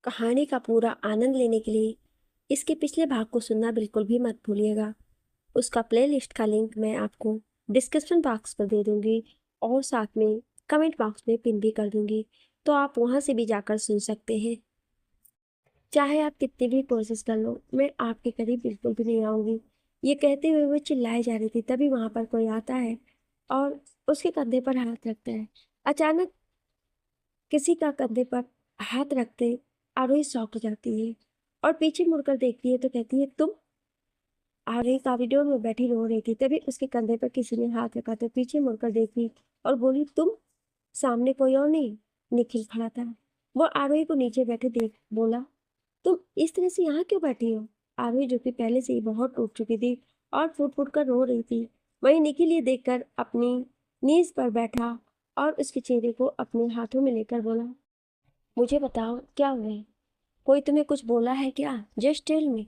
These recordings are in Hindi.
कहानी का पूरा आनंद लेने के लिए इसके पिछले भाग को सुनना बिल्कुल भी मत भूलिएगा। उसका प्लेलिस्ट का लिंक मैं आपको डिस्क्रिप्शन बॉक्स पर दे दूंगी और साथ में कमेंट बॉक्स में पिन भी कर दूंगी, तो आप वहां से भी जाकर सुन सकते हैं। चाहे आप कितनी भी कोशिश कर लो, मैं आपके करीब बिल्कुल भी नहीं आऊंगी। ये कहते हुए वो चिल्लाए जा रही थी, तभी वहां पर कोई आता है और उसके कंधे पर हाथ रखता है। अचानक किसी का कंधे पर हाथ रखते आरोही शॉक हो जाती है और पीछे मुड़कर देखती है तो कहती है, तुम। आरोही कॉरिडोर में बैठी रो रही थी, तभी उसके कंधे पर किसी ने हाथ रखा तो पीछे मुड़कर देखी और बोली, तुम। सामने कोई और नहीं, निखिल खड़ा था। वो आरोही को नीचे बैठे देख बोला, तुम इस तरह से यहाँ क्यों बैठी हो? आरोही, जो कि पहले से ही बहुत टूट चुकी थी और फुट फुट कर रो रही थी, वहीं निखिल ये देखकर अपनी नीज पर बैठा और उसके चेहरे को अपने हाथों में लेकर बोला, मुझे बताओ क्या हुआ है? कोई तुम्हें कुछ बोला है क्या? Just tell me.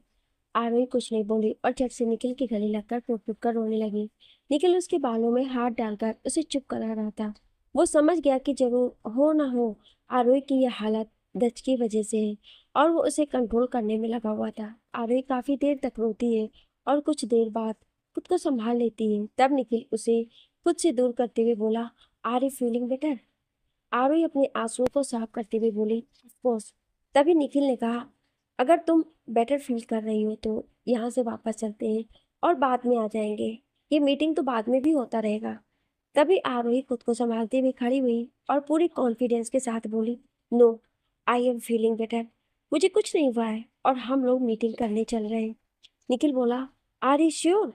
आरोही कुछ नहीं बोली और झट से निखिल के गले लगकर फुट फुट कर रोने लगी। निखिल उसके बालों में हाथ डालकर उसे चुप करा रहा था। वो समझ गया कि जरूर हो ना हो आरोही की यह हालत दच की वजह से है और वो उसे कंट्रोल करने में लगा हुआ था। आरोही काफी देर तक रोती है और कुछ देर बाद खुद को संभाल लेती है। तब निखिल उसे खुद से दूर करते हुए बोला, आर यू फीलिंग बेटर? आरोही अपने आंसुओं को साफ करते हुए बोली, ऑफ कोर्स। तभी निखिल ने कहा, अगर तुम बेटर फील कर रही हो तो यहाँ से वापस चलते हैं और बाद में आ जाएंगे। ये मीटिंग तो बाद में भी होता रहेगा। तभी आरोही खुद को संभालते हुए खड़ी हुई और पूरी कॉन्फिडेंस के साथ बोली, no, I am feeling better. मुझे कुछ नहीं हुआ है और हम लोग मीटिंग करने चल रहे हैं। निखिल बोला, आर यू श्योर?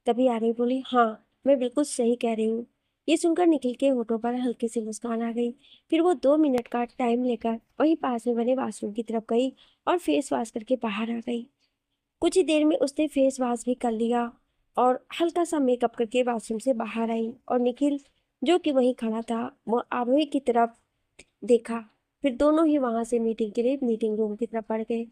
तभी आरोही बोली, हाँ, मैं बिल्कुल सही कह रही हूँ। ये सुनकर निखिल के होठों पर हल्की सी मुस्कान आ गई। फिर वो 2 मिनट का टाइम लेकर वहीं पास में बने वॉशरूम की तरफ गई और फेस वॉश करके बाहर आ गई। कुछ ही देर में उसने फेस वॉश भी कर लिया और हल्का सा मेकअप करके वॉशरूम से बाहर आई और निखिल, जो कि वहीं खड़ा था, वो आरोही की तरफ देखा। फिर दोनों ही वहां से मीटिंग के लिए मीटिंग रूम की तरफ बढ़ गए।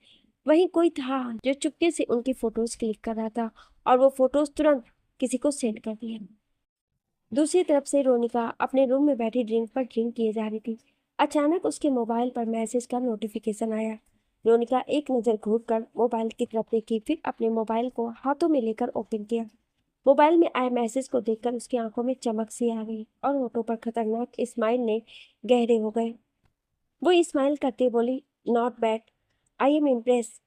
वहीं कोई था जो चुपके से उनकी फोटोज क्लिक कर रहा था और वो फोटोज तुरंत किसी को सेंड कर दिए। दूसरी तरफ से रोनिका अपने रूम में बैठी ड्रिंक पर ड्रिंक किए जा रही थी। अचानक उसके मोबाइल पर मैसेज का नोटिफिकेशन आया। रोनिका एक नज़र घूरकर मोबाइल की तरफ देखी, फिर अपने मोबाइल को हाथों में लेकर ओपन किया। मोबाइल में आए मैसेज को देखकर उसकी आंखों में चमक सी आ गई और होठों पर खतरनाक स्माइल ने गहरे हो गए। वो स्माइल करते बोली, not bad, I am impress.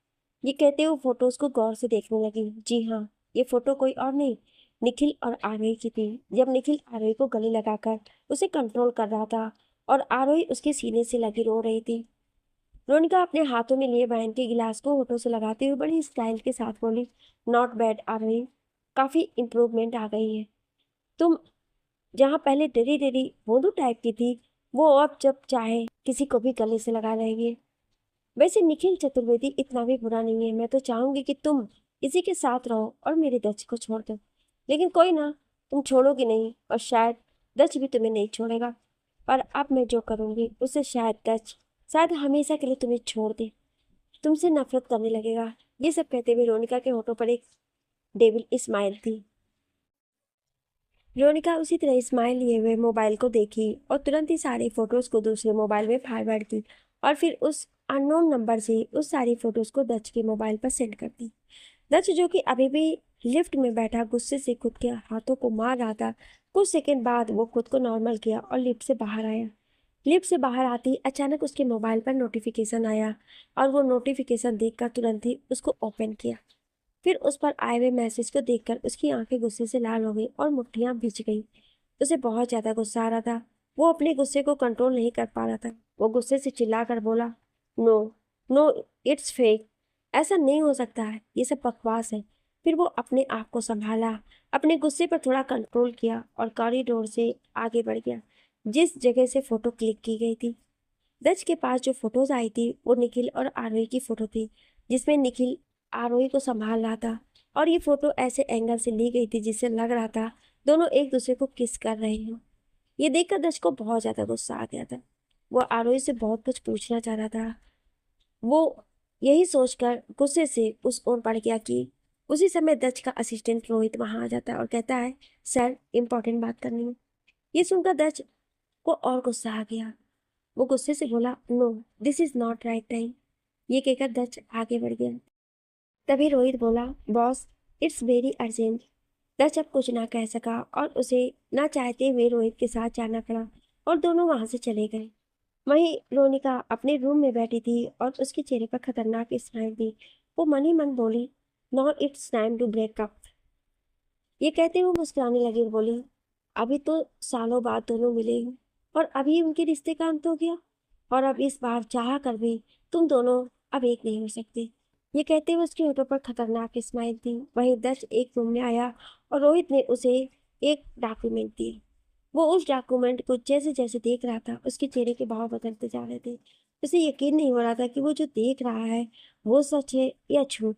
ये कहते हुए फोटोज को गौर से देखने लगी। जी हाँ, ये फोटो कोई और नहीं, निखिल और आरोही की थी। जब निखिल आरोही को गले लगाकर उसे कंट्रोल कर रहा था और आरोही उसके सीने से लगी रो रही थी। रोनिका अपने हाथों में लिए वाइन के गिलास को होठों से लगाते हुए बड़ी स्टाइल के साथ बोली, नॉट बैड आरोही, काफी इम्प्रूवमेंट आ गई है। तुम जहाँ पहले डरी डरी भोंदू टाइप की थी, वो अब जब चाहे किसी को भी गले से लगा रहेगी। वैसे निखिल चतुर्वेदी इतना भी बुरा नहीं है। मैं तो चाहूंगी कि तुम इसी के साथ रहो और मेरे दक्ष को छोड़ दो, लेकिन कोई ना, तुम छोड़ोगी नहीं और शायद दक्ष भी तुम्हें नहीं छोड़ेगा। पर अब मैं जो करूंगी उससे शायद दक्ष शायद हमेशा के लिए तुम्हें छोड़ दे, तुमसे नफरत करने लगेगा। ये सब कहते हुए रोनिका के होठों पर एक डेविल स्माइल थी। रोनिका उसी तरह स्माइल लिए हुए मोबाइल को देखी और तुरंत ही सारी फोटोज को दूसरे मोबाइल में फॉरवर्ड की और फिर उस अननोन नंबर से उस सारी फोटोज को दक्ष के मोबाइल पर सेंड कर दी। दक्ष, जो कि अभी भी लिफ्ट में बैठा गुस्से से खुद के हाथों को मार रहा था, कुछ सेकंड बाद वो खुद को नॉर्मल किया और लिफ्ट से बाहर आया। लिफ्ट से बाहर आते ही अचानक उसके मोबाइल पर नोटिफिकेशन आया और वो नोटिफिकेशन देखकर तुरंत ही उसको ओपन किया। फिर उस पर आए हुए मैसेज को देखकर उसकी आंखें गुस्से से लाल हो गई और मुट्ठियां भींच गई। उसे बहुत ज्यादा गुस्सा आ रहा था। वो अपने गुस्से को कंट्रोल नहीं कर पा रहा था। वो गुस्से से चिल्लाकर बोला, नो, नो, इट्स फेक। ऐसा नहीं हो सकता है, ये सब बकवास है। फिर वो अपने आप को संभाला, अपने गुस्से पर थोड़ा कंट्रोल किया और कॉरिडोर से आगे बढ़ गया जिस जगह से फोटो क्लिक की गई थी। दक्ष के पास जो फोटोज आई थी वो निखिल और आरोही की फोटो थी, जिसमें निखिल आरोही को संभाल रहा था और ये फोटो ऐसे एंगल से ली गई थी जिससे लग रहा था दोनों एक दूसरे को किस कर रहे हो। ये देखकर दक्ष को बहुत ज्यादा गुस्सा आ गया था। वो आरोही से बहुत कुछ पूछना चाह रहा था। वो यही सोचकर गुस्से से उस ओर बढ़ गया कि उसी समय दक्ष का असिस्टेंट रोहित वहां आ जाता है और कहता है, सर, इंपॉर्टेंट बात करनी है। ये सुनकर दक्ष को और गुस्सा आ गया। वो गुस्से से बोला, no, this is not right time. ये कहकर दक्ष आगे बढ़ गया। तभी रोहित बोला, boss it's very urgent. Daksh अब कुछ ना कह सका और उसे ना चाहते हुए रोहित के साथ जाना पड़ा और दोनों वहां से चले गए। वहीं रोनिका अपने रूम में बैठी थी और उसके चेहरे पर खतरनाक स्माइल थी। वो मन ही मन बोली, now it's time to break up. ये कहते हुए मुस्कुराने लगी और बोली, अभी तो सालों बाद दोनों मिले हैं और अभी उनके रिश्ते का अंत हो गया और अब इस बार चाह कर भी तुम दोनों अब एक नहीं हो सकते। ये कहते हुए उसके होठों पर खतरनाक स्माइल थी। वहीं दर्श एक रूम में आया और रोहित ने उसे एक डॉक्यूमेंट दिया। वो उस डॉक्यूमेंट को जैसे जैसे देख रहा था उसके चेहरे के भाव बदलते जा रहे थे। उसे यकीन नहीं हो रहा था कि वो जो देख रहा है वो सच है या झूठ।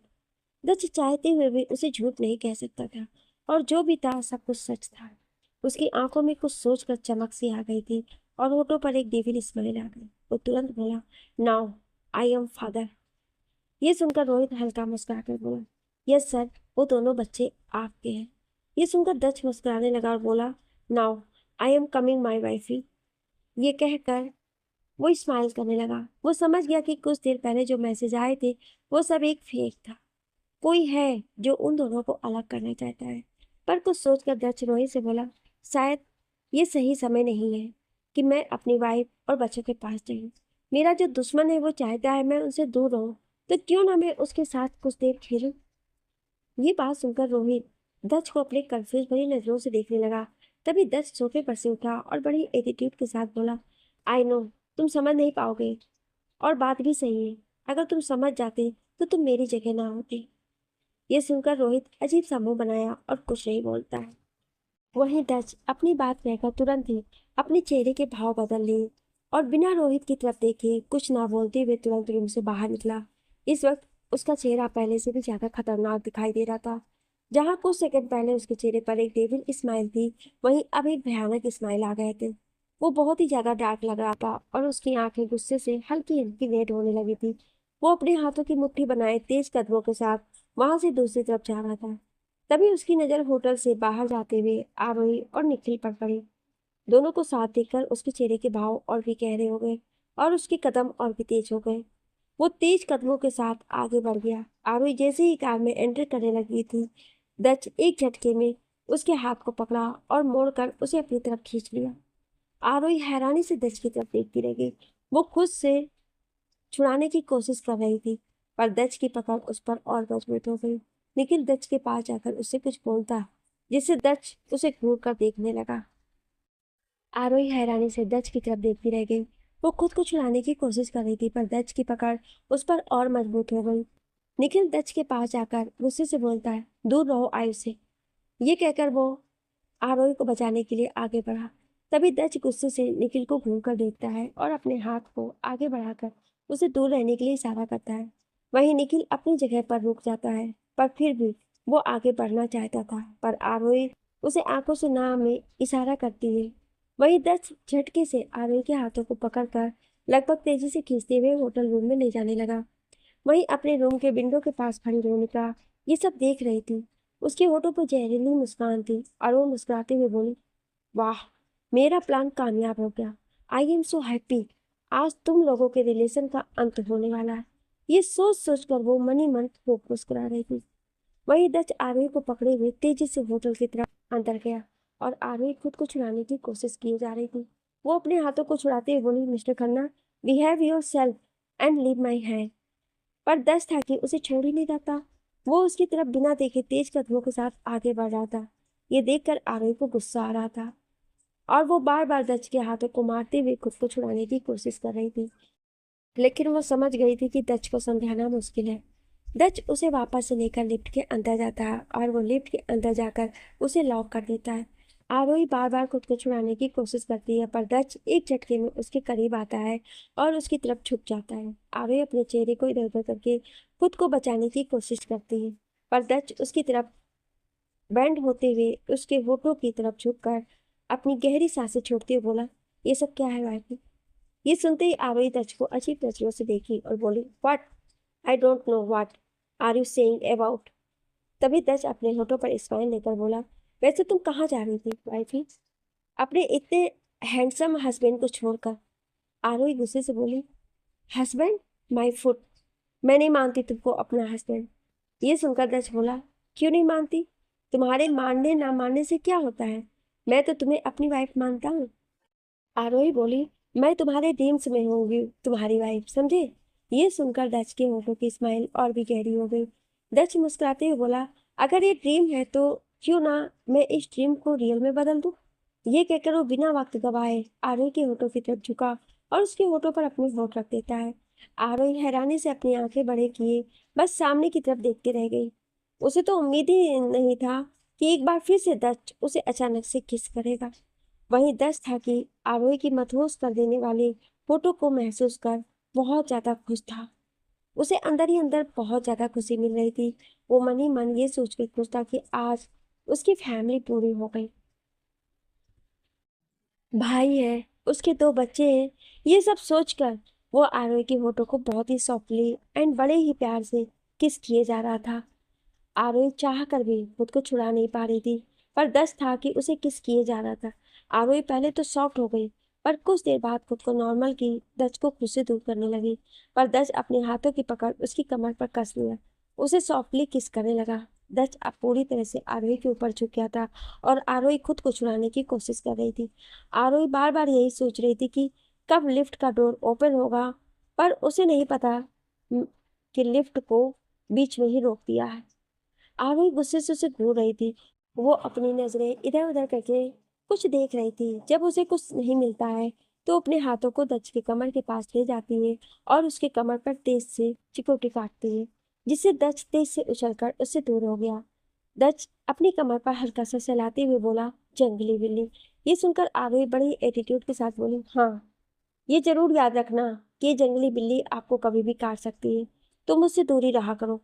दक्ष चाहते हुए भी उसे झूठ नहीं कह सकता था और जो भी था सब कुछ सच था। उसकी आंखों में कुछ सोचकर चमक सी आ गई थी और होठों पर एक डेविल स्माइल आ गई। वो तुरंत बोला, नाउ आई एम फादर। ये सुनकर रोहित हल्का मुस्कुराकर बोला, यस सर, वो दोनों बच्चे आपके हैं। ये सुनकर दक्ष मुस्कुराने लगा और बोला, now I am coming my wifey. ये कहकर वो स्माइल करने लगा। वो समझ गया कि कुछ देर पहले जो मैसेज आए थे वो सब एक फेक था। कोई है जो उन दोनों को अलग करना चाहता है। पर कुछ सोचकर दक्ष रोहित से बोला, शायद ये सही समय नहीं है कि मैं अपनी वाइफ और बच्चों के पास जाऊं। मेरा जो दुश्मन है वो चाहता है मैं उनसे दूर रहूं, तो क्यों ना मैं उसके साथ कुछ देर खेलूं। ये बात सुनकर रोहित दक्ष को अपने कंफ्यूज भरी नजरों से देखने लगा। तभी दक्ष सोफे पर से उठा और बड़ी एटीट्यूड के साथ बोला, आई नो तुम समझ नहीं पाओगे और बात भी सही है। अगर तुम समझ जाते तो तुम मेरी जगह ना होते। ये सुनकर रोहित अजीब सा मुंह बनाया और कुछ नहीं बोलता है। वहीं दक्ष अपनी बात कहकर तुरंत ही अपने चेहरे के भाव बदल लिए और बिना रोहित की तरफ देखे कुछ ना बोलते हुए तुरंत रूम से बाहर निकला। इस वक्त उसका चेहरा पहले से भी ज्यादा खतरनाक दिखाई दे रहा था। जहां कुछ सेकंड पहले उसके चेहरे पर एक डेविल स्माइल थी, वहीं अब एक भयानक स्माइल आ गए थे। वो बहुत ही ज्यादा डार्क लग रहा था और उसकी आंखें गुस्से से हल्की हल्की रेड होने लगी थी। वो अपने हाथों की मुट्ठी बनाए तेज कदमों के साथ वहां से दूसरी तरफ जा रहा था। तभी उसकी नजर होटल से बाहर जाते हुए आरोही और निखिल पर पड़ी। दोनों को साथ देखकर उसके चेहरे के भाव और भी गहरे हो गए और उसके कदम और भी तेज हो गए। वो तेज कदमों के साथ आगे बढ़ गया। आरोही जैसे ही कार में एंटर करने लगी थी, दत्त एक झटके में उसके हाथ को पकड़ा और मोड़कर उसे अपनी तरफ खींच लिया। आरोही हैरानी से दत्त की तरफ देखती रह गई। वो खुद से छुड़ाने की कोशिश कर रही थी पर दत्त की पकड़ उस पर और मजबूत हो गई। निखिल दत्त के पास जाकर उससे कुछ बोलता, जिससे दत्त उसे घूर कर देखने लगा। आरोही हैरानी से दत्त की तरफ देखती रह गई। वो खुद को छुड़ाने की कोशिश कर रही थी पर दत्त की पकड़ उस पर और मजबूत हो गई। निखिल दत्त के पास जाकर गुस्से से बोलता है, दूर रहो आयु से। ये कहकर वो आरोही को बचाने के लिए आगे बढ़ा। तभी दत्त गुस्से से निखिल को घूर कर देखता है और अपने हाथ को आगे बढ़ाकर उसे दूर रहने के लिए इशारा करता है। वहीं निखिल अपनी जगह पर रुक जाता है पर फिर भी वो आगे बढ़ना चाहता था पर आरोही उसे आंखों से ना में इशारा करती है। वहीं दत्त झटके से आरोही के हाथों को पकड़कर लगभग तेजी से खींचते हुए होटल रूम में ले जाने लगा। वहीं अपने रूम के विंडो के पास खड़ी रोनिका ये सब देख रही थी। उसके होठों पर जहरीली मुस्कान थी और वो मुस्कुराते हुए बोली, वाह, मेरा प्लान कामयाब हो गया। I am so happy. आज तुम लोगों के रिलेशन का अंत होने वाला है। ये सोच सोच कर वो मनी मन खूब मुस्कुरा रही थी। वही दत्त आरोही को पकड़े हुए तेजी से होटल की तरफ अंदर गया और आरोही खुद को छुड़ाने की कोशिश की जा रही थी। वो अपने हाथों को छुड़ाते हुए बोली, mister Khanna, behave your self and leave my hand. पर दस था कि उसे छोड़ ही नहीं देता। वो उसकी तरफ बिना देखे तेज कदमों के साथ आगे बढ़ रहा था। ये देखकर आरोही को गुस्सा आ रहा था और वो बार बार दच के हाथों को मारते हुए खुद को छुड़ाने की कोशिश कर रही थी। लेकिन वो समझ गई थी कि दच को समझाना मुश्किल है। दच उसे वापस से लेकर लिफ्ट के अंदर जाता है और वो लिफ्ट के अंदर जाकर उसे लॉक कर देता है। आरोही बार बार खुद को छुड़ाने की कोशिश करती है पर दच एक झटके में उसके करीब आता है और उसकी तरफ झुक जाता है। आरोही अपने चेहरे को इधर उधर करके खुद को बचाने की कोशिश करती है पर दच उसकी तरफ बैंड होते हुए उसके होठों की तरफ झुककर अपनी गहरी सांसें छोड़ते हुए बोला, ये सब क्या है वाइफी। ये सुनते ही आरोही दच को अजीब नजरों से देखी और बोली, what, I don't know what are you saying about. तभी दच अपने होठों पर स्माइल लेकर बोला, वैसे तुम कहाँ जा रही थी वाइफी, अपने इतने हैंडसम हस्बैंड को छोड़कर। आरोही गुस्से से बोली, हस्बैंड, माई फुट। मैं नहीं मानती तुमको अपना हस्बैंड। ये सुनकर दक्ष बोला, क्यों नहीं मानती? तुम्हारे मानने ना मानने से क्या होता है? मैं तो तुम्हें अपनी वाइफ मानता हूँ। आरोही बोली, मैं तुम्हारे ड्रीम्स में होंगी तुम्हारी वाइफ, समझे? ये सुनकर दक्ष के होठों की स्माइल और भी गहरी हो गई। दक्ष मुस्कुराते हुए बोला, अगर ये ड्रीम है तो क्यों ना मैं इस ड्रीम को रियल में बदल दूं। ये कहकर वो बिना वक्त गवाए आरोही के होठों की तरफ झुका और उसके होठों पर अपने होठ रख देता है। आरोही हैरानी से अपनी आंखें बड़े किए बस सामने की तरफ देखती रह गई। उसे तो उम्मीद ही नहीं था कि एक बार फिर से दक्ष उसे अचानक से किस करेगा। वहीं दस था कि आरोही की मदहोश कर देने वाले फोटो को महसूस कर बहुत ज्यादा खुश था। उसे अंदर ही अंदर बहुत ज्यादा खुशी मिल रही थी। वो मन ही मन ये सोच के खुश था कि आज उसकी फैमिली पूरी हो गई। भाई है, उसके दो बच्चे हैं। ये सब सोचकर वो आरोही की फोटो को बहुत ही सॉफ्टली एंड बड़े ही प्यार से किस किए जा रहा था। आरोही चाह कर भी खुद को छुड़ा नहीं पा रही थी, पर दस था कि उसे किस किए जा रहा था। आरोही पहले तो सॉफ्ट हो गई, पर कुछ देर बाद खुद को नॉर्मल की दस को खुद से दूर करने लगी। पर दस अपने हाथों की पकड़ उसकी कमर पर कस लिया, उसे सॉफ्टली किस करने लगा। दस अब पूरी तरह से आरोही के ऊपर झुक गया था और आरोही खुद को छुड़ाने की कोशिश कर रही थी। आरोही बार बार यही सोच रही थी कि कब लिफ्ट का डोर ओपन होगा, पर उसे नहीं पता कि लिफ्ट को बीच में ही रोक दिया है। आरोही गुस्से से उसे घूर रही थी। वो अपनी नजरें इधर उधर करके कुछ देख रही थी। जब उसे कुछ नहीं मिलता है तो अपने हाथों को दच की कमर के पास ले जाती है और उसके कमर पर तेज से चिकोटी काटती है, जिससे दच तेज से उछलकर उससे दूर हो गया। दच अपनी कमर पर हल्का सा सहलाते हुए बोला, जंगली बिल्ली। ये सुनकर आरोही बड़े एटीट्यूड के साथ बोली, हाँ, ये जरूर याद रखना कि ये जंगली बिल्ली आपको कभी भी काट सकती है, तो मुझसे दूरी रहा करो।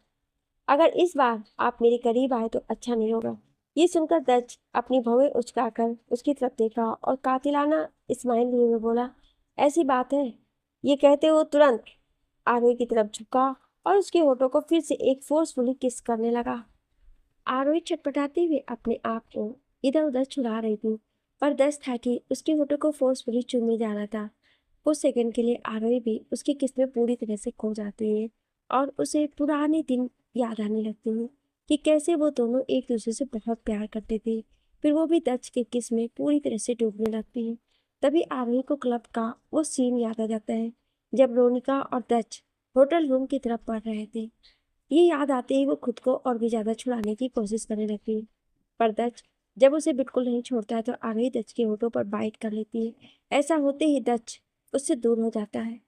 अगर इस बार आप मेरे करीब आए तो अच्छा नहीं होगा। ये सुनकर दज अपनी भौहें उचकाकर उसकी तरफ देखा और कातिलाना स्माइल लिए हुए बोला, ऐसी बात है। ये कहते वो तुरंत आरोही की तरफ झुका और उसके होठों को फिर से एक फोर्सफुली किस करने लगा। आरोही छटपटाते हुए अपने आप को इधर उधर छुड़ा रही थी, पर दस था कि उसके होठों को फोर्सफुली चूमे जा रहा था। कुछ सेकंड के लिए आरोही भी उसकी किस में पूरी तरह से खो जाती है और उसे पुराने दिन याद आने लगते हैं कि कैसे वो दोनों एक दूसरे से बहुत प्यार करते थे। फिर वो भी दक्ष के किस में पूरी तरह से डूबने लगती है। तभी आरोही को क्लब का वो सीन याद आ जाता है जब रोनिका और दक्ष होटल रूम की तरफ बढ़ रहे थे। ये याद आते ही वो खुद को और भी ज्यादा छुड़ाने की कोशिश करने लगती है, पर दक्ष जब उसे बिल्कुल नहीं छोड़ता है तो आरोही दक्ष के होठों पर बाइट कर लेती है। ऐसा होते ही दक्ष उससे दूर हो जाता है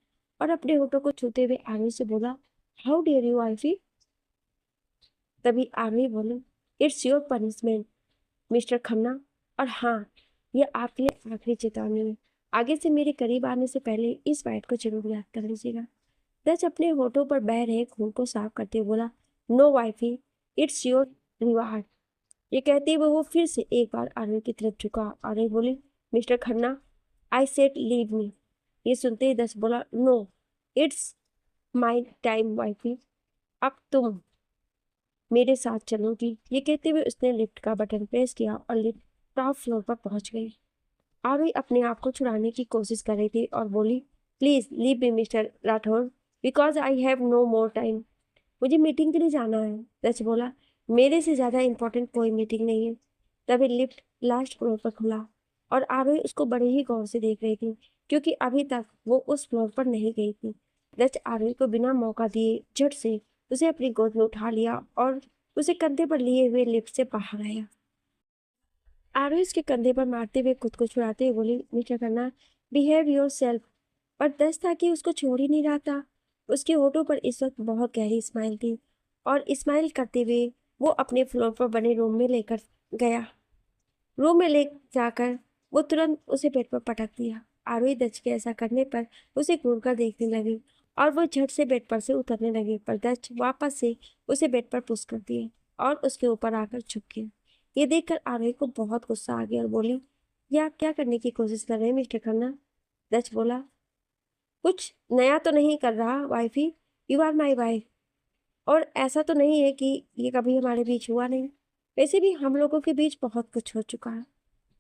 और अपने होठों को छूते हुए आरोही से बोला, हाउ डेयर यू आईफी। तभी आरोही बोले, it's your punishment mister Khanna. और हाँ, ये आपके लिए आखिरी चेतावनी है। आगे से मेरे करीब आने से पहले इस बाइट को जरूर याद कर लीजिएगा। दच अपने होठों पर बह रहे खून को साफ करते हुए बोला, no wifey, it's your reward. ये कहते हुए वो फिर से एक बार आरोही की तरफ झुका। आरोही बोली, mister Khanna, I said leave me. ये सुनते ही दस बोला, no, it's my time wifey, अब तुम मेरे साथ चलोगी। ये कहते हुए उसने लिफ्ट का बटन प्रेस किया और लिफ्ट टॉप फ्लोर पर पहुंच गई। आरोही अपने आप को छुड़ाने की कोशिश कर रही थी और बोली, please leave me mister Rathore, because I have no more time. मुझे मीटिंग के लिए जाना है। दच बोला, मेरे से ज्यादा इंपॉर्टेंट कोई मीटिंग नहीं है। तभी लिफ्ट लास्ट फ्लोर पर खुला और आरोही उसको बड़े ही गौर से देख रही थी, क्योंकि अभी तक वो उस फ्लोर पर नहीं गई थी। दच आरोही को बिना मौका दिए झट से उसे अपनी गोद में उठा लिया और उसे कंधे पर लिए हुए लिफ्ट से बाहर आया। आरोही उसके कंधे पर मारते हुए खुद को छुड़ाते हुए बोली, नीचे करना, बिहेव योर सेल्फ। पर दस था कि उसको छोड़ ही नहीं रहा था। उसके होठों पर इस वक्त बहुत गहरी स्माइल थी और स्माइल करते हुए वो अपने फ्लोर पर बने रूम में लेकर गया। रूम में ले जाकर वो तुरंत उसे बेड पर पटक दिया। आरोही दच के ऐसा करने पर उसे घूर कर देखने लगी और वो झट से बेड पर से उतरने लगी, पर दच वापस से उसे बेड पर पुश कर दिए और उसके ऊपर आकर झुक गया। ये देखकर आरोही को बहुत गुस्सा आ गया और बोली, ये आप क्या करने की कोशिश कर रहे हैं मिस्टर खन्ना। दच बोला, कुछ नया तो नहीं कर रहा wifey, you are my wife. और ऐसा तो नहीं है कि ये कभी हमारे बीच हुआ नहीं, वैसे भी हम लोगों के बीच बहुत कुछ हो चुका है।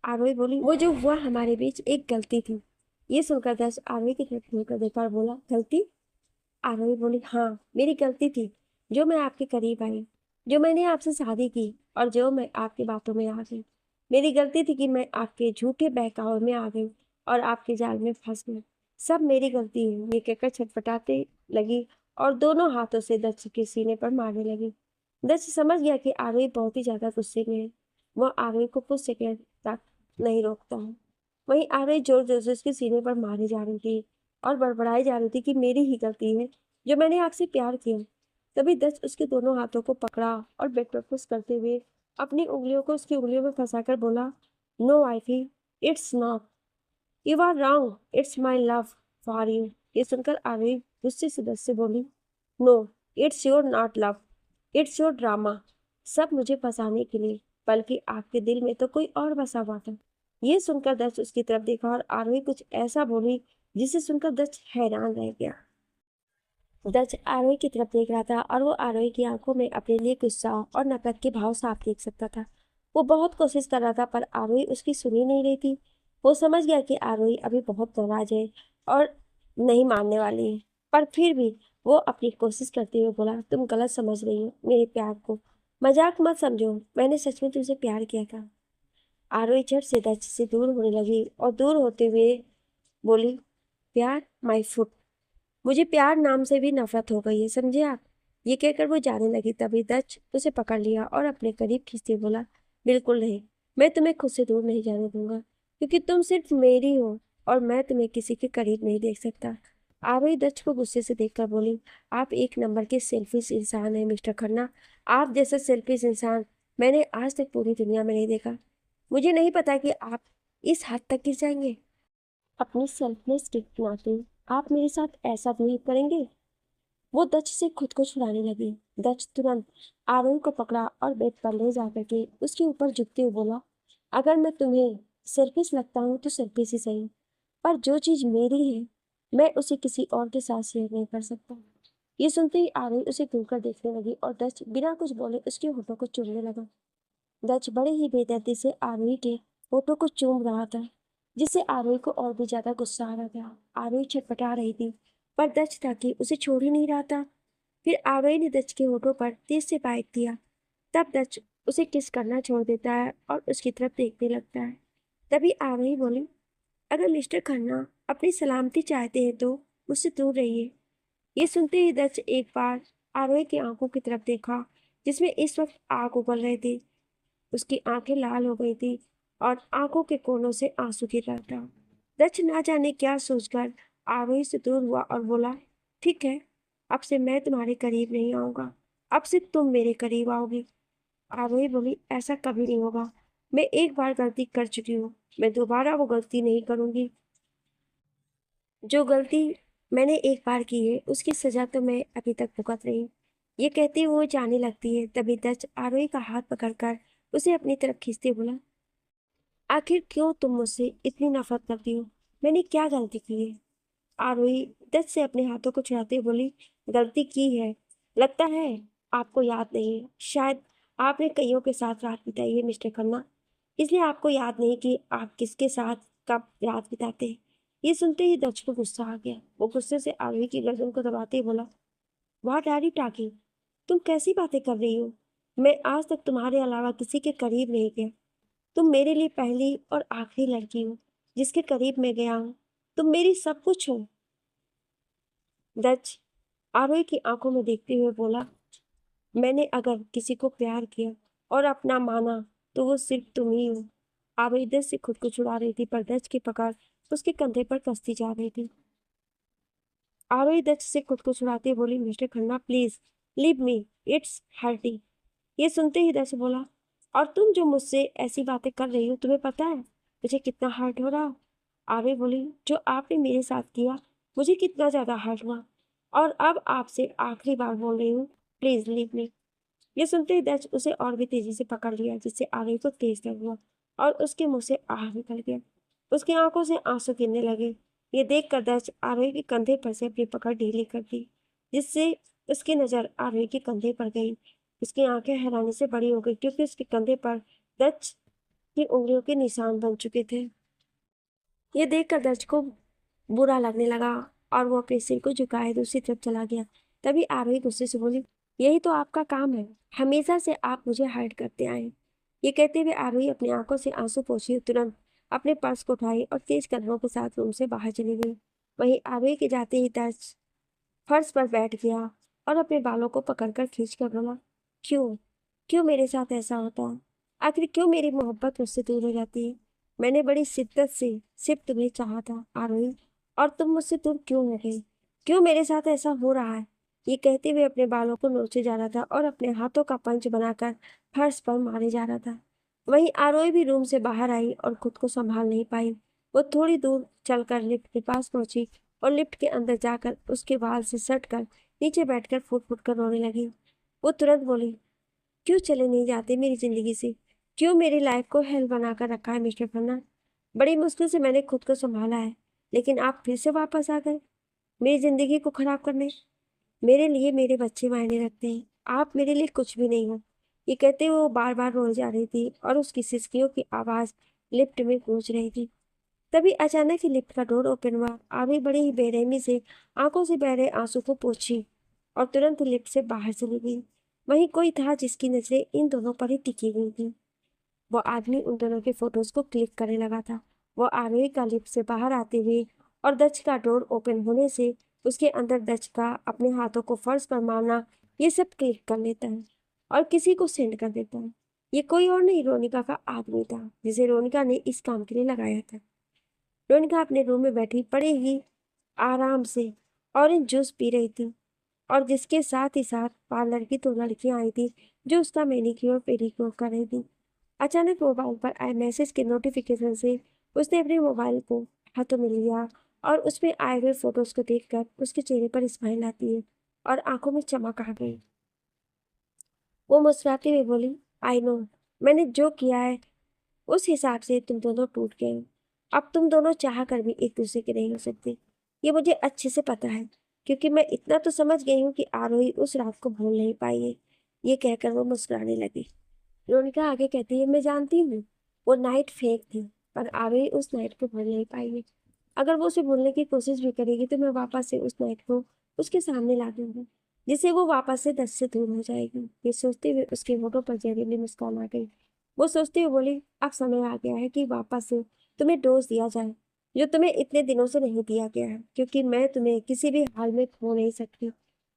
आरोही बोली, वो जो हुआ हमारे बीच एक गलती थी। ये सुनकर दस आरोही की तरफ मुड़कर देखा और बोला, गलती? आरोही बोली, हाँ मेरी गलती थी जो मैं आपके करीब आई, जो मैंने आपसे शादी की और जो मैं आपकी बातों में आ गई। मेरी गलती थी कि मैं आपके झूठे बहकावे में आ गई और आपके जाल में फंस गई। सब मेरी गलती है, ये कहकर छटपटाते लगी और दोनों हाथों से दक्ष के सीने पर मारने लगी। दक्ष समझ गया कि आरोही बहुत ही ज्यादा गुस्से में है। वह आरोही को कुछ सेकंड तक नहीं रोकता है। वहीं आरोही जोर जोर से उसके सीने पर मारी जा रही थी और बड़बड़ाई जा रही थी कि मेरी ही गलती है जो मैंने आपसे प्यार किया। तभी दक्ष उसके दोनों हाथों को पकड़ा और बेड पर पुश करते हुए अपनी उंगलियों को उसकी उंगलियों में फंसाकर बोला, no wifey, it's not, you are wrong, it's my love for you. ये सुनकर आरोही गुस्से से दक्ष से बोली, no, it's your not love, it's your drama. सब मुझे फंसाने के लिए, बल्कि आपके दिल में तो कोई और बसा हुआ था। ये सुनकर दक्ष उसकी तरफ देखा और आरोही कुछ ऐसा बोली जिसे सुनकर दक्ष हैरान रह गया। दक्ष आरोही की तरफ देख रहा था और वो आरोही की आंखों में अपने लिए गुस्सा और नफरत के भाव साफ देख सकता था। वो बहुत कोशिश कर रहा था पर आरोही उसकी सुनी नहीं रही थी। वो समझ गया कि आरोही अभी बहुत नाराज है और नहीं मानने वाली है, पर फिर भी वो अपनी कोशिश करते हुए बोला, तुम गलत समझ रही हो मेरे प्यार को, मजाक मत समझो, मैंने सच में तुमसे प्यार किया था। आरोही झट से दक्ष से दूर होने लगी और दूर होते हुए बोली, प्यार, माई फुट, मुझे प्यार नाम से भी नफरत हो गई है, समझे आप। ये कहकर वो जाने लगी। तभी दक्ष उसे पकड़ लिया और अपने करीब खींचते बोला, बिल्कुल नहीं, मैं तुम्हें खुद से दूर नहीं जाने दूंगा, क्योंकि तुम सिर्फ मेरी हो और मैं तुम्हें किसी के करीब नहीं देख सकता। आरोही दक्ष को गुस्से से देखकर बोली, आप एक नंबर के सेल्फिश इंसान हैं मिस्टर खन्ना। आप जैसा सेल्फिश इंसान मैंने आज तक पूरी दुनिया में नहीं देखा। मुझे नहीं पता कि आप इस हद तक गिर जाएंगे। अपनी सेल्फलेस के नाते आप मेरे साथ ऐसा बिहेव करेंगे। वो दक्ष से खुद को छुड़ाने लगी। दक्ष तुरंत आरोही को पकड़ा और बेड पर ले जा करके उसके ऊपर झुकते हुए बोला, अगर मैं तुम्हें सेल्फिश लगता हूँ तो सेल्फिश ही सही, पर जो चीज मेरी है मैं उसे किसी और के साथ शेयर नहीं कर सकता। ये सुनते ही आरोही उसे घूरकर देखने लगी और दक्ष बिना कुछ बोले उसके होठों को चूमने लगा। दक्ष बड़े ही बेदर्दी से आरोही के होठों को चूम रहा था, जिससे आरोही को और भी ज्यादा गुस्सा आ रहा था। आरोही छटपटा रही थी, पर दक्ष था कि उसे छोड़ ही नहीं रहा था। फिर आरोही ने दक्ष के होठों पर तेज से बाइट दिया। तब दक्ष उसे किस करना छोड़ देता है और उसकी तरफ देखने लगता है। तभी आरोही बोली, अगर मिस्टर खन्ना अपनी सलामती चाहते हैं तो मुझसे दूर रहिए। ये सुनते ही दक्ष एक बार आरोही की आंखों की तरफ देखा, जिसमें इस वक्त आग उगल रही थी। उसकी आंखें लाल हो गई थी और आंखों के कोनों से आंसू गिर रहा था। दक्ष ना जाने क्या सोचकर आरोही से दूर हुआ और बोला, ठीक है, अब से मैं तुम्हारे करीब नहीं आऊंगा, अब से तुम मेरे करीब आओगी। आरोही बोली, ऐसा कभी नहीं होगा, मैं एक बार गलती कर चुकी हूँ, मैं दोबारा वो गलती नहीं करूंगी। जो गलती मैंने एक बार की है उसकी सजा तो मैं अभी तक भुगत रही हूँ। ये कहती हुए वो जाने लगती है। तभी दक्ष आरोही का हाथ पकड़कर उसे अपनी तरफ खींचते बोला, आखिर क्यों तुम मुझसे इतनी नफरत करती हो, मैंने क्या गलती की है। आरोही दत्त से अपने हाथों को छुड़ाते हुए बोली, गलती की है, लगता है आपको याद नहीं है, शायद आपने कईयों के साथ रात बिताई है मिस्टर खन्ना, इसलिए आपको याद नहीं कि आप किसके साथ कब रात बिताते हैं। ये सुनते ही दक्ष को गुस्सा आ गया। वो गुस्से से आरोही की गर्दन को दबाते ही बोला, व्हाट आर यू टॉकिंग, तुम कैसी बातें कर रही हो, मैं आज तक तुम्हारे अलावा किसी के करीब नहीं गया। तुम मेरे लिए पहली और आखिरी लड़की हो जिसके करीब मैं गया हूँ। तुम मेरी सब कुछ हो। दक्ष आरोही की आंखों में देखते हुए बोला, मैंने अगर किसी को प्यार किया और अपना माना तो वो सिर्फ तुम ही हो। आरोही दक्ष से खुद को छुड़ा रही थी, पर दक्ष की पकड़ उसके कंधे पर कसती जा रही थी। आरोही दक्ष से खुद को छुड़ाते बोली, mister Khanna please leave me, it's hurting. ये सुनते ही दक्ष बोला, और तुम जो मुझसे ऐसी बातें कर रही हो, तुम्हें पता है मुझे कितना हर्ट हो रहा। आरोही बोली, जो आपने मेरे साथ किया मुझे कितना ज्यादा हर्ट हुआ, और अब आपसे आखिरी बार बोल रही हूँ, प्लीज लीव मी। ये सुनते ही दक्ष उसे और भी तेजी से पकड़ लिया, जिससे आरोही को तेज दर्द हुआ और उसके मुंह से आह निकल गया। उसकी आंखों से आंसू गिरने लगे। ये देखकर दक्ष आरोही के कंधे पर से अपनी पकड़ ढीली कर दी, जिससे उसकी नजर आरोही के कंधे पर गई। उसकी आंखें हैरानी से बड़ी हो गई, क्योंकि उसके कंधे पर दक्ष की उंगलियों के निशान बन चुके थे। ये देखकर दक्ष को बुरा लगने लगा और वो अपने सिर को झुकाए दूसरी तरफ चला गया। तभी आरोही गुस्से से बोली, यही तो आपका काम है, हमेशा से आप मुझे हर्ट करते आए। ये कहते हुए आरोही अपनी आंखों से आंसू पोंछी तुरंत अपने पर्स को उठाई और तेज कदमों के साथ रूम से बाहर चली गई। वहीं आरोही के जाते ही दर्श फर्श पर बैठ गया और अपने बालों को पकड़कर खींचकर बोला, क्यों क्यों मेरे साथ ऐसा होता है? आखिर क्यों मेरी मोहब्बत मुझसे दूर हो जाती है? मैंने बड़ी शिद्दत से सिर्फ तुम्हें चाहा था आरोही, और तुम मुझसे दूर क्यों हो गई? क्यों मेरे साथ ऐसा हो रहा है? ये कहते हुए अपने बालों को नोचे जा रहा था और अपने हाथों का पंच बनाकर फर्श पर मारे जा रहा था। वहीं आरोही भी रूम से बाहर आई और खुद को संभाल नहीं पाई। वो थोड़ी दूर चलकर लिफ्ट के पास पहुंची और लिफ्ट के अंदर जाकर उसके बाल से सटकर नीचे बैठकर फुट फुट कर रोने लगी। वो तुरंत बोली, क्यों चले नहीं जाते मेरी जिंदगी से? क्यों मेरी लाइफ को हेल बनाकर रखा है मिस्टर खन्ना? बड़ी मुश्किल से मैंने खुद को संभाला है, लेकिन आप फिर से वापस आ गए मेरी जिंदगी को खराब करने। मेरे लिए मेरे बच्चे मायने रखते हैं, आप मेरे लिए कुछ भी नहीं हो। ये कहते हुए वो बार बार रोई जा रही थी और उसकी सिसकियों की आवाज लिफ्ट में गूंज रही थी। तभी अचानक ही लिफ्ट का डोर ओपन हुआ। आवी बड़ी ही बेरहमी से आंखों से बह रहे आंसू को पोंछी और तुरंत लिफ्ट से बाहर चली गई। वहीं कोई था जिसकी नजरें इन दोनों पर ही टिकी हुई थी। वो आदमी उन दोनों के फोटोज को क्लिक करने लगा था। वो आरोही का लिफ्ट से बाहर आते हुए और दच का डोर ओपन होने से उसके अंदर दच का अपने हाथों को फर्श पर मारना, ये सब क्लिक कर लेता है और किसी को सेंड कर देता है। ये कोई और नहीं, रोनिका का आदमी था जिसे रोनिका ने इस काम के लिए लगाया था। रोनिका अपने रूम में बैठी बड़े ही आराम से ऑरेंज जूस पी रही थी और जिसके साथ ही साथ पार्लर की 2 लड़कियां आई थी जो उसका मैनिक्योर पेडिक्योर कर रही थी। अचानक मोबाइल पर आए मैसेज के नोटिफिकेशन से उसने अपने मोबाइल को हाथों में लिया और उसमें आए हुए फोटोज को देखकर उसके चेहरे पर स्माइल आती है और आंखों में चमक आ गई। वो मुस्कुराते हुए बोली, आई नो, मैंने जो किया है उस हिसाब से तुम दोनों टूट गए हो। अब तुम दोनों चाह कर भी एक दूसरे के नहीं हो सकते, ये मुझे अच्छे से पता है, क्योंकि मैं इतना तो समझ गई हूँ कि आरोही उस रात को भूल नहीं पाई है। ये कहकर वो मुस्कुराने लगी। रोनिका आगे कहती है, मैं जानती हूँ वो नाइट फेक थी, पर आरोही उस नाइट को भूल नहीं पाई है। अगर वो उसे भूलने की कोशिश भी करेगी तो मैं वापस से उस नाइट को उसके सामने ला दूंगी, जिससे वो वापस से दस से दूर हो जाएगी। ये सोचते हुए उसके होठों पर जहरीली मुस्कान आ गई। वो सोचते हुए बोली, अब समय आ गया है कि वापस से तुम्हें डोज दिया जाए जो तुम्हें इतने दिनों से नहीं दिया गया है, क्योंकि मैं तुम्हें किसी भी हाल में खो नहीं सकती।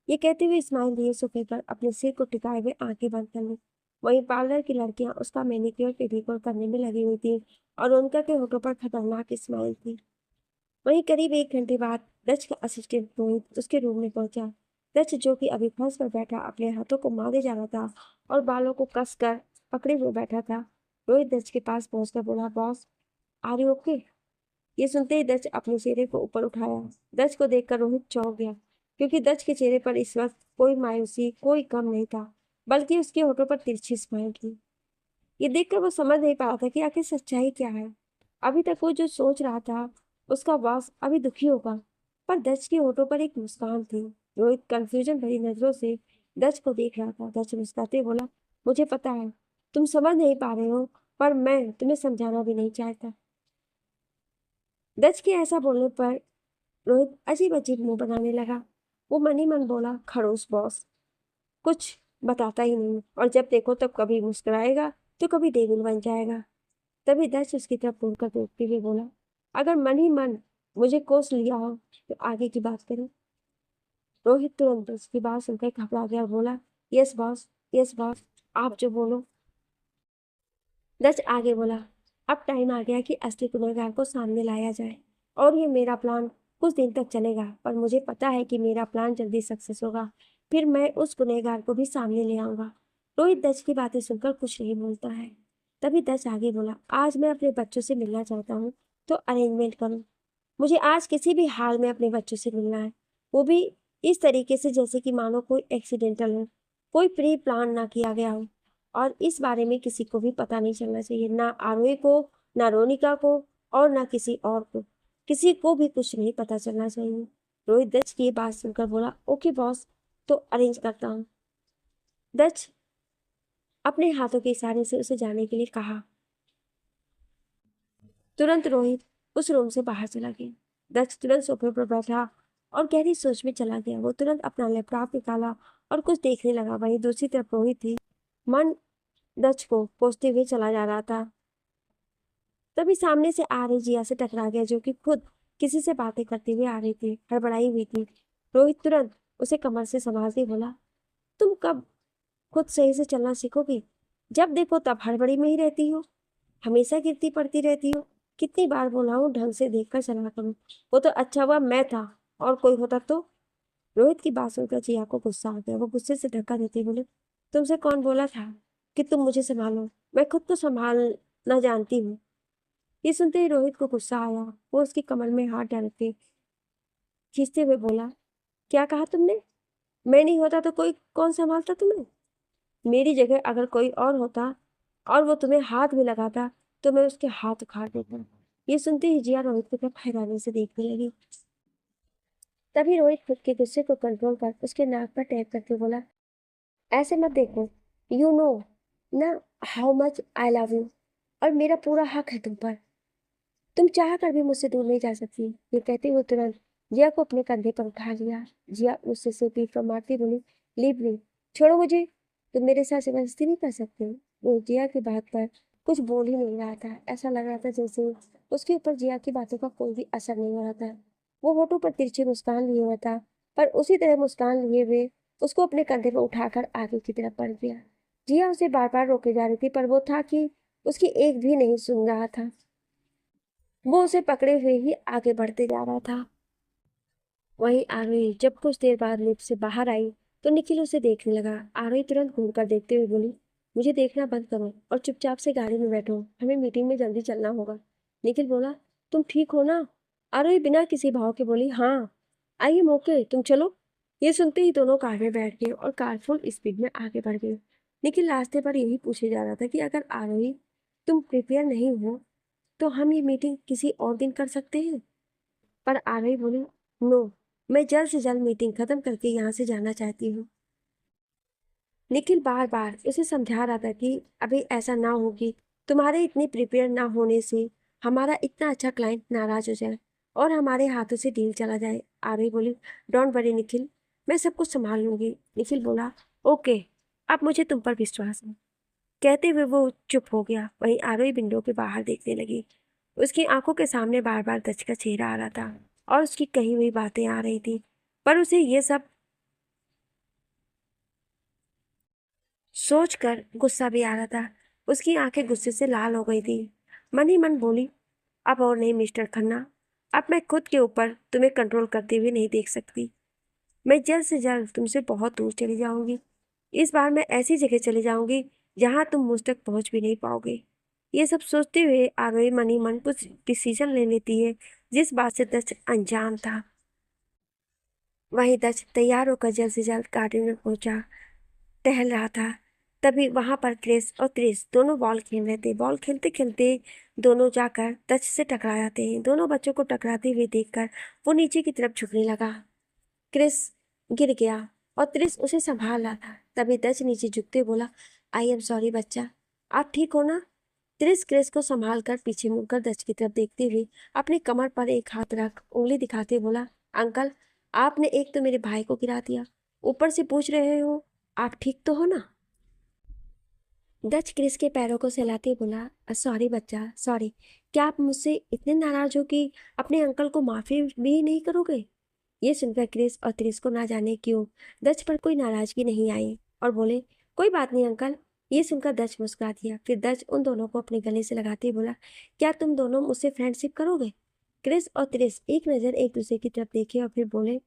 ये कहते हुए स्माइल दिए सोफे पर अपने सिर को टिकाए हुए आंखें बंद कर ली। वहीं पार्लर की लड़कियां उसका मैनिक्योर पेडिक्योर करने में लगी हुई थी और उनका के होठों पर खतरनाक स्माइल थी। वहीं करीब 1 घंटे बाद डच का असिस्टेंट रोहित उसके रूम में पहुंचा। डच, जो कि अभी फर्श पर बैठा अपने हाथों को मारे जा रहा था और बालों को कसकर पकड़े हुए बैठा था, रोहित डच के पास पहुंचकर बोला, बॉस, आर यू ओके? ये सुनते ही डच अपने चेहरे को ऊपर उठाया। डच को देखकर रोहित चौंक गया, क्योंकि डच के चेहरे पर इस वक्त कोई मायूसी, कोई गम नहीं था, बल्कि उसके होठों पर तिरछी स्माइल थी। ये देखकर वो समझ नहीं पा रहा था कि आखिर सच्चाई क्या है। अभी तक वो जो सोच रहा था उसका बॉस अभी दुखी होगा, पर डच के होठों पर एक मुस्कान थी। रोहित कंफ्यूजन भरी नजरों से डच को देख रहा था। डच मुस्कुराते बोला, मुझे पता है तुम समझ नहीं पा रहे हो, पर मैं तुम्हें समझाना भी नहीं चाहता। डच के ऐसा बोलने पर रोहित अजीब अजीब मुंह बनाने लगा। वो मन ही मन बोला, खड़ूस बॉस, कुछ बताता ही नहीं, और जब देखो तब कभी मुस्कुराएगा तो कभी डेविल बन जाएगा। तभी दर्श उसकी तरफ मुड़कर देखते हुए बोला, अगर मन ही मन मुझे कोस लिया हो तो आगे की बात करें। रोहित तुरंत उसकी बात सुनकर घबरा गया और बोला, यस बॉस, यस बॉस, आप जो बोलो। दर्श आगे बोला, अब टाइम आ गया कि असली गुनहगार को सामने लाया जाए, और ये मेरा प्लान कुछ दिन तक चलेगा, पर मुझे पता है कि मेरा प्लान जल्दी सक्सेस होगा। फिर मैं उस गुनहगार को भी सामने ले आऊंगा। रोहित दर्श की बातें सुनकर कुछ नहीं बोलता है। तभी दर्श आगे बोला, आज मैं अपने बच्चों से मिलना चाहता हूँ, तो अरेंजमेंट करो। मुझे आज किसी भी हाल में अपने बच्चों से मिलना है, वो भी इस तरीके से जैसे कि मानो कोई एक्सीडेंटल हो, कोई प्री प्लान ना किया गया हो, और इस बारे में किसी को भी पता नहीं चलना चाहिए, ना आरोही को, ना रोनिका को, और ना किसी और को। किसी को भी कुछ नहीं पता चलना चाहिए। रोहित दत्त की ये बात सुनकर बोला, ओके बॉस, तो अरेंज करता हूँ। दत्त अपने हाथों के इशारे से उसे जाने के लिए कहा। तुरंत रोहित उस रूम से बाहर चला गया। दत्त तुरंत सोफे पर बैठा और गहरी सोच में चला गया। वो तुरंत अपना लैपटॉप निकाला और कुछ देखने लगा। वहीं दूसरी तरफ रोहित थी, मन दच को कोसते हुए चला जा रहा था। तभी सामने से आ रही जिया से टकरा गया, जो कि खुद किसी से बातें करते हुए आ रही थी, हड़बड़ाई हुई थी। रोहित तुरंत उसे कमर से संभालते बोला, तुम कब खुद सही से चलना सीखोगी? जब देखो तब हड़बड़ी में ही रहती हो, हमेशा गिरती पड़ती रहती हो। कितनी बार बोला हूँ ढंग से देखकर चला करो। वो तो अच्छा हुआ मैं था, और कोई होता तो। रोहित की बात सुनकर जिया को गुस्सा आ गया। वो गुस्से से धक्का देते बोले, तुमसे कौन बोला था कि तुम मुझे संभालो? मैं खुद को संभालना जानती हूँ। ये सुनते ही रोहित को गुस्सा आया। वो उसकी कमर में हाथ डाल के खींचते हुए बोला, क्या कहा तुमने? मैं नहीं होता तो कोई कौन संभालता तुम्हें? मेरी जगह अगर कोई और होता और वो तुम्हें हाथ भी लगाता तो मैं उसके हाथ उखाड़ देता। ये सुनते ही जिया रोहित की तरफ हैरानी से देखने लगी। तभी रोहित खुद के गुस्से को कंट्रोल कर उसके नाक पर टैप करके बोला, ऐसे मत देखो, यू नो ना how much I love you, और मेरा पूरा हक है तुम पर। तुम चाह कर भी मुझसे दूर नहीं जा सकती। ये कहते हुए तुरंत जिया को अपने कंधे पर उठा लिया। जिया उससे से पीठ पर मारती बोली, लीव मी, छोड़ो मुझे, तुम मेरे साथ जबरदस्ती नहीं कर सकते। वो जिया की बात पर कुछ बोल ही नहीं रहा था। ऐसा लग रहा था जैसे उसके ऊपर जिया की बातों का कोई भी असर नहीं हो रहा था। वो होठों पर तिरछी मुस्कान लिए हुआ था, पर उसी तरह मुस्कान लिए हुए उसको अपने कंधे पर उठाकर आगे की तरफ बढ़ गया। जिया उसे बार बार रोके जा रही थी, पर वो था कि उसकी एक भी नहीं सुन रहा था। वो उसे पकड़े हुए ही आगे बढ़ते जा रहा था। वहीं आरोही जब कुछ देर बाद लिफ्ट से बाहर आई तो निखिल उसे देखने लगा। आरोही तुरंत घूरकर देखते हुए बोली, मुझे देखना बंद करो और चुपचाप से गाड़ी में बैठो, हमें मीटिंग में जल्दी चलना होगा। निखिल बोला, तुम ठीक हो ना? आरोही बिना किसी भाव के बोली, हाँ, आई एम ओके, तुम चलो। ये सुनते ही दोनों कार में बैठ गए और कार फुल स्पीड में आगे बढ़ गई। निखिल रास्ते पर यही पूछे जा रहा था कि अगर आरोही तुम प्रिपेयर नहीं हो तो हम ये मीटिंग किसी और दिन कर सकते हैं। पर आरवी बोली, नो, मैं जल्द से जल्द मीटिंग खत्म करके यहाँ से जाना चाहती हूँ। निखिल बार बार उसे समझा रहा था कि अभी ऐसा ना हो कि तुम्हारे इतने प्रिपेयर ना होने से हमारा इतना अच्छा क्लाइंट नाराज हो जाए और हमारे हाथों से डील चला जाए। आरवी बोली, डोंट वरी निखिल, मैं सब कुछ संभाल लूंगी। निखिल बोला, ओके, अब मुझे तुम पर विश्वास है। कहते हुए वो चुप हो गया। वहीं आरोही विंडो के बाहर देखने लगी। उसकी आंखों के सामने बार बार दच का चेहरा आ रहा था और उसकी कही हुई बातें आ रही थी, पर उसे ये सब सोचकर गुस्सा भी आ रहा था। उसकी आंखें गुस्से से लाल हो गई थी। मन ही मन बोली, अब और नहीं मिस्टर खन्ना, अब मैं खुद के ऊपर तुम्हें कंट्रोल करते हुए नहीं देख सकती। मैं जल्द से जल्द तुमसे बहुत दूर चली जाऊंगी। इस बार मैं ऐसी जगह चली जाऊंगी जहां तुम मुझ तक पहुंच भी नहीं पाओगे। ये सब सोचते हुए आरोही मन ही मन कुछ डिसीजन ले लेती है जिस बात से दक्ष अनजान था। वहीं दक्ष तैयार होकर जल्द से जल्द गार्डन में पहुंचा, टहल रहा था। तभी वहां पर क्रिस और त्रिस दोनों बॉल खेल रहे थे। बॉल खेलते खेलते दोनों जाकर दक्ष से टकरा जाते हैं। दोनों बच्चों को टकराते हुए देखकर वो नीचे की तरफ झुकने लगा। क्रिस गिर गया और त्रिस उसे संभाल रहा था। तभी दक्ष नीचे झुकते बोला, आई एम सॉरी बच्चा, आप ठीक हो ना? त्रिस क्रिस को संभाल कर पीछे मुड़कर दक्ष की तरफ देखते हुए अपनी कमर पर एक हाथ रख उंगली दिखाते बोला, अंकल, आपने एक तो मेरे भाई को गिरा दिया, ऊपर से पूछ रहे हो आप ठीक तो हो ना? दक्ष क्रिस के पैरों को सहलाते बोला, सॉरी बच्चा, सॉरी। क्या आप मुझसे इतने नाराज हो कि अपने अंकल को माफी भी नहीं करोगे? ये सुनकर क्रिस और त्रिस को ना जाने क्यों दक्ष पर कोई नाराजगी नहीं आई और बोले, कोई बात नहीं अंकल। ये सुनकर दक्ष मुस्कुरा दिया। फिर दक्ष उन दोनों को अपने गले से लगाते ही बोला, क्या तुम दोनों मुझसे फ्रेंडशिप करोगे? क्रिस और त्रिस एक नज़र एक दूसरे की तरफ देखे और फिर बोले,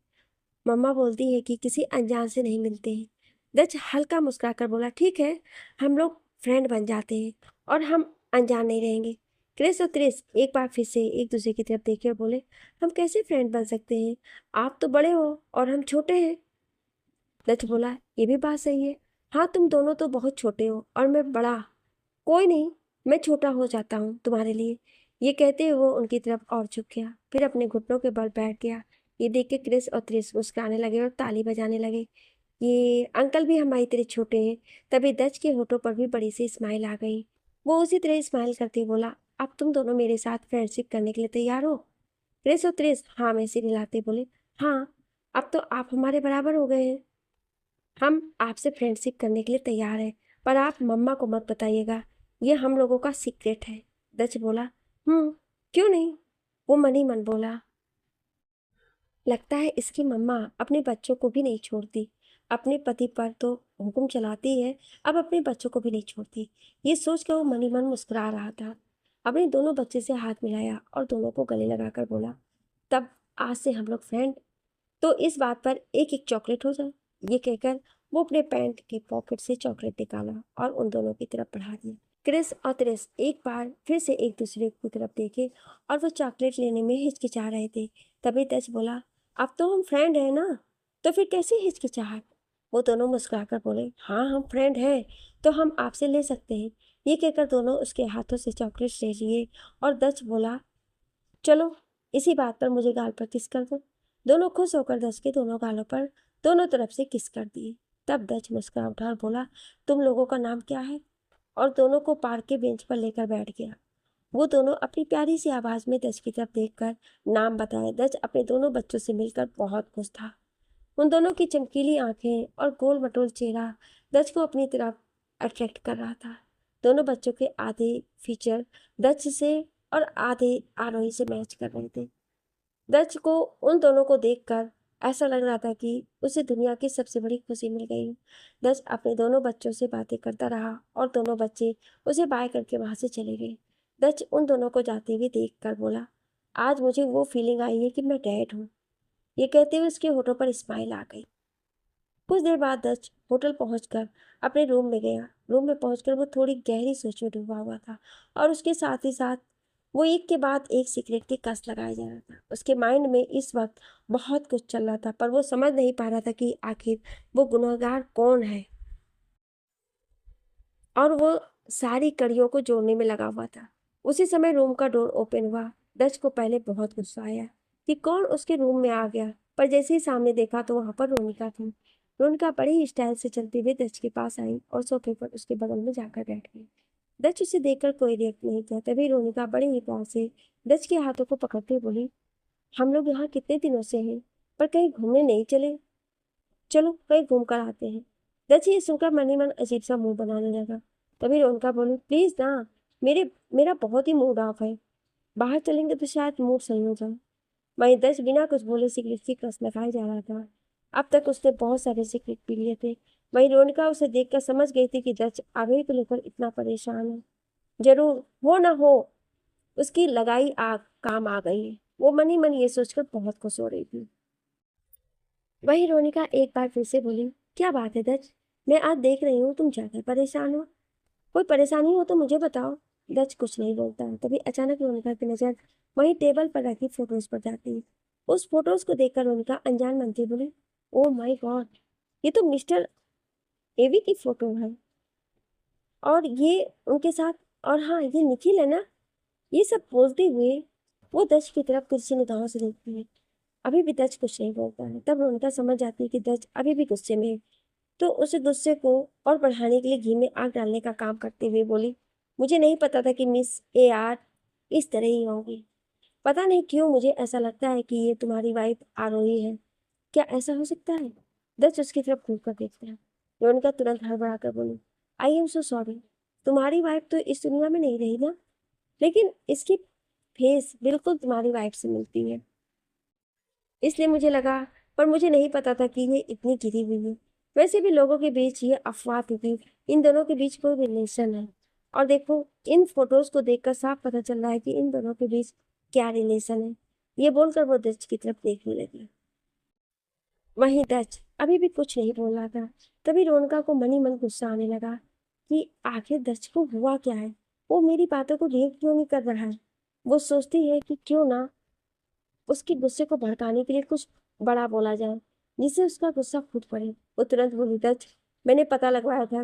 मम्मा बोलती है कि किसी अनजान से नहीं मिलते हैं। दक्ष हल्का मुस्कुरा कर बोला, ठीक है, हम लोग फ्रेंड बन जाते हैं और हम अनजान नहीं रहेंगे। क्रिस और त्रिस एक बार फिर से एक दूसरे की तरफ देखे और बोले, हम कैसे फ्रेंड बन सकते हैं? आप तो बड़े हो और हम छोटे हैं। दत्त बोला, ये भी बात सही है। हाँ, तुम दोनों तो बहुत छोटे हो और मैं बड़ा। कोई नहीं, मैं छोटा हो जाता हूँ तुम्हारे लिए। ये कहते हुए वो उनकी तरफ और झुक गया, फिर अपने घुटनों के बल बैठ गया। ये देख के क्रिस और त्रिस मुस्कुराने लगे और ताली बजाने लगे। ये अंकल भी हमारी तरह छोटे हैं। तभी दत्त के होठों पर भी बड़ी सी स्माइल आ गई। वो उसी तरह स्माइल करते बोला, अब तुम दोनों मेरे साथ फ्रेंडशिप करने के लिए तैयार हो? क्रिस और त्रिस हाँ में सिर हिलाते बोले, हाँ, अब तो आप हमारे बराबर हो गए हैं। हम आपसे फ्रेंडशिप करने के लिए तैयार हैं, पर आप मम्मा को मत बताइएगा। ये हम लोगों का सीक्रेट है। दच बोला, क्यों नहीं? वो मन ही मन बोला, लगता है इसकी मम्मा अपने बच्चों को भी नहीं छोड़ती। अपने पति पर तो हुक्म चलाती है, अब अपने बच्चों को भी नहीं छोड़ती। ये सोच कर वो मन ही मन मुस्कुरा रहा था। अपने दोनों बच्चे से हाथ मिलाया और दोनों को गले लगाकर बोला, तब आज से हम लोग फ्रेंड। तो इस बात पर एक एक चॉकलेट हो जाए। ये कहकर वो अपने पैंट के पॉकेट से चॉकलेट निकाला और उन दोनों की तरफ बढ़ा दिया। क्रिस और त्रिस एक बार फिर से एक दूसरे की तरफ देखे और वो चॉकलेट लेने में हिचकिचा रहे थे। तभी तच बोला, अब तो हम फ्रेंड हैं ना, तो फिर कैसी हिचकिचाहट? वो दोनों मुस्कुराकर बोले, हाँ हम फ्रेंड हैं, तो हम आपसे ले सकते हैं। ये कहकर दोनों उसके हाथों से चॉकलेट ले लिए और दच बोला, चलो इसी बात पर मुझे गाल पर किस कर दो। दोनों खुश होकर दच के दोनों गालों पर दोनों तरफ से किस कर दिए। तब दच मुस्कुरा उठा और बोला, तुम लोगों का नाम क्या है? और दोनों को पार्क के बेंच पर लेकर बैठ गया। वो दोनों अपनी प्यारी सी आवाज में दच की तरफ देखकर नाम बताए। दच अपने दोनों बच्चों से मिलकर बहुत खुश था। उन दोनों की चमकीली आंखें और गोल मटोल चेहरा दच को अपनी तरफ अट्रैक्ट कर रहा था। दोनों बच्चों के आधे फीचर दच से और आधे आरोही से मैच कर रहे थे। दच को उन दोनों को देखकर ऐसा लग रहा था कि उसे दुनिया की सबसे बड़ी खुशी मिल गई। दच अपने दोनों बच्चों से बातें करता रहा और दोनों बच्चे उसे बाय करके वहां से चले गए। दच उन दोनों को जाते हुए देख कर बोला, आज मुझे वो फीलिंग आई है कि मैं डैड हूँ। ये कहते हुए उसके होठों पर स्माइल आ गई। कुछ देर बाद दच होटल पहुंचकर अपने रूम में गया। रूम में पहुंचकर वो थोड़ी गहरी सोच में डूबा हुआ था और उसके साथ ही साथ वो एक के बाद एक सिगरेट की कस लगाया जा रहा था। उसके माइंड में इस वक्त बहुत कुछ चल रहा था, पर वो समझ नहीं पा रहा था कि आखिर वो गुनहगार कौन है। और वो सारी कड़ियों को जोड़ने में लगा हुआ था। उसी समय रूम का डोर ओपन हुआ। दच को पहले बहुत गुस्सा आया कि कौन उसके रूम में आ गया, पर जैसे ही सामने देखा तो वहां पर रोनिका थी। रोनिका बड़ी ही स्टाइल से चलते हुए दच के पास आई और सोफे पर उसके बगल में जाकर बैठ गई। दच उसे देखकर कोई रिएक्ट नहीं किया। तभी रोनिका बड़े ही प्यार से दच के हाथों को पकड़ते बोली, हम लोग यहाँ कितने दिनों से हैं, पर कहीं घूमने नहीं चले? चलो कहीं घूम कर आते हैं। दच ये सुनकर मन ही मन अजीब सा मुंह बनाने लगा। तभी रोनिका बोली, प्लीज ना, मेरा बहुत ही मूड ऑफ है। बाहर चलेंगे तो शायद मूड सही हो जाए। वहीं दच बिना कुछ बोले सिगरेट की कस लगाए जा रहा था। अब तक उसने बहुत सारे सिगरेट पी लिए थे। वहीं रोनिका उसे देखकर समझ गई थी कि दच आगे को लेकर इतना परेशान है। जरूर हो ना हो, उसकी लगाई आग काम आ गई है। वो मन ही मन ये सोचकर बहुत खुश हो रही थी। वही रोनिका एक बार फिर से बोली, क्या बात है दच? मैं आज देख रही हूँ तुम ज्यादा परेशान हो। कोई परेशानी हो तो मुझे बताओ। दच कुछ नहीं बोलता है। तभी अचानक रोनिका की नजर वही टेबल पर रखी फोटोज पर जाती है। उस फोटोज को देखकर रोनिका अनजान मन से बोली, ओ माय गॉड, ये तो मिस्टर एवी की फोटो है। और ये उनके साथ, और हाँ ये निखिल है ना? ये सब बोलते हुए वो दच की तरफ कुछ निगाहों से देखती है। अभी भी दच कुछ नहीं बोलता है। तब रोनिका समझ जाती है कि दच अभी भी गुस्से में है, तो उसे गुस्से को और बढ़ाने के लिए घी में आग डालने का काम करते हुए बोली, मुझे नहीं पता था कि मिस ए आर इस तरह ही होगी। पता नहीं क्यों मुझे ऐसा लगता है कि ये तुम्हारी वाइफ आरोही है। क्या ऐसा हो सकता है? दस उसकी तरफ घूर कर देखता है। रोनिका तुरंत हड़बड़ा कर बोली, आई एम सो सॉरी। तुम्हारी वाइफ तो इस दुनिया में नहीं रही ना, लेकिन इसकी फेस बिल्कुल तुम्हारी वाइफ से मिलती है, इसलिए मुझे लगा, पर मुझे नहीं पता था कि ये इतनी गिरी हुई है। वैसे भी लोगों के बीच ये अफवाह थी कि इन दोनों के बीच कोई रिलेशन है। और देखो, इन फोटोज को देखकर साफ पता चल रहा है कि इन दोनों के बीच क्या रिलेशन है। ये बोलकर वो दच की तरफ देखने लगी। वहीं दच अभी भी कुछ नहीं बोल रहा था। तभी रोनका को मनी मन गुस्सा आने लगा कि आखिर दच को हुआ क्या है। वो मेरी बातों को रिएक्ट क्यों नहीं कर रहा है? वो सोचती है कि क्यों ना उसके गुस्से को भड़काने के लिए कुछ बड़ा बोला जाए, जिससे उसका गुस्सा फूट पड़े। वो तुरंत बोली, दत्त, मैंने पता लगवाया था।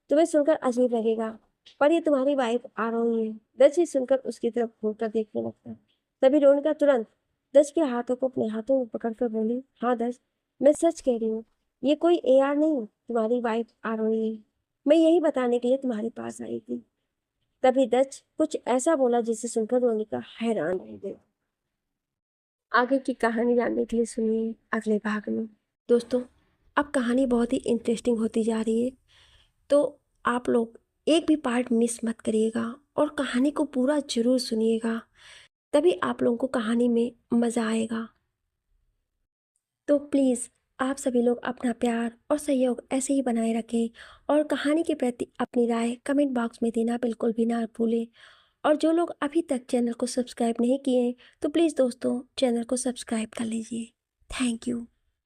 तुम्हें सुनकर अजीब लगेगा, पर ये तुम्हारी वाइफ आरोही है। दत्त ये सुनकर उसकी तरफ घूरकर देखने लगता। तभी रोनिका तुरंत दत्त के हाथों को अपने हाथों में पकड़कर बोली, हाँ दत्त, मैं सच कह रही हूँ। ये कोई एआर नहीं, तुम्हारी वाइफ आरोही है। मैं यही बताने के लिए तुम्हारे पास आई थी। तभी दत्त कुछ ऐसा बोला जिसे सुनकर रोनिका हैरान रह गई। आगे की कहानी जानने के लिए सुनिए अगले भाग में। दोस्तों, अब कहानी बहुत ही इंटरेस्टिंग होती जा रही है, तो आप लोग एक भी पार्ट मिस मत करिएगा और कहानी को पूरा जरूर सुनिएगा, तभी आप लोगों को कहानी में मज़ा आएगा। तो प्लीज़ आप सभी लोग अपना प्यार और सहयोग ऐसे ही बनाए रखें और कहानी के प्रति अपनी राय कमेंट बॉक्स में देना बिल्कुल भी ना भूलें। और जो लोग अभी तक चैनल को सब्सक्राइब नहीं किए, तो प्लीज़ दोस्तों चैनल को सब्सक्राइब कर लीजिए। Thank you.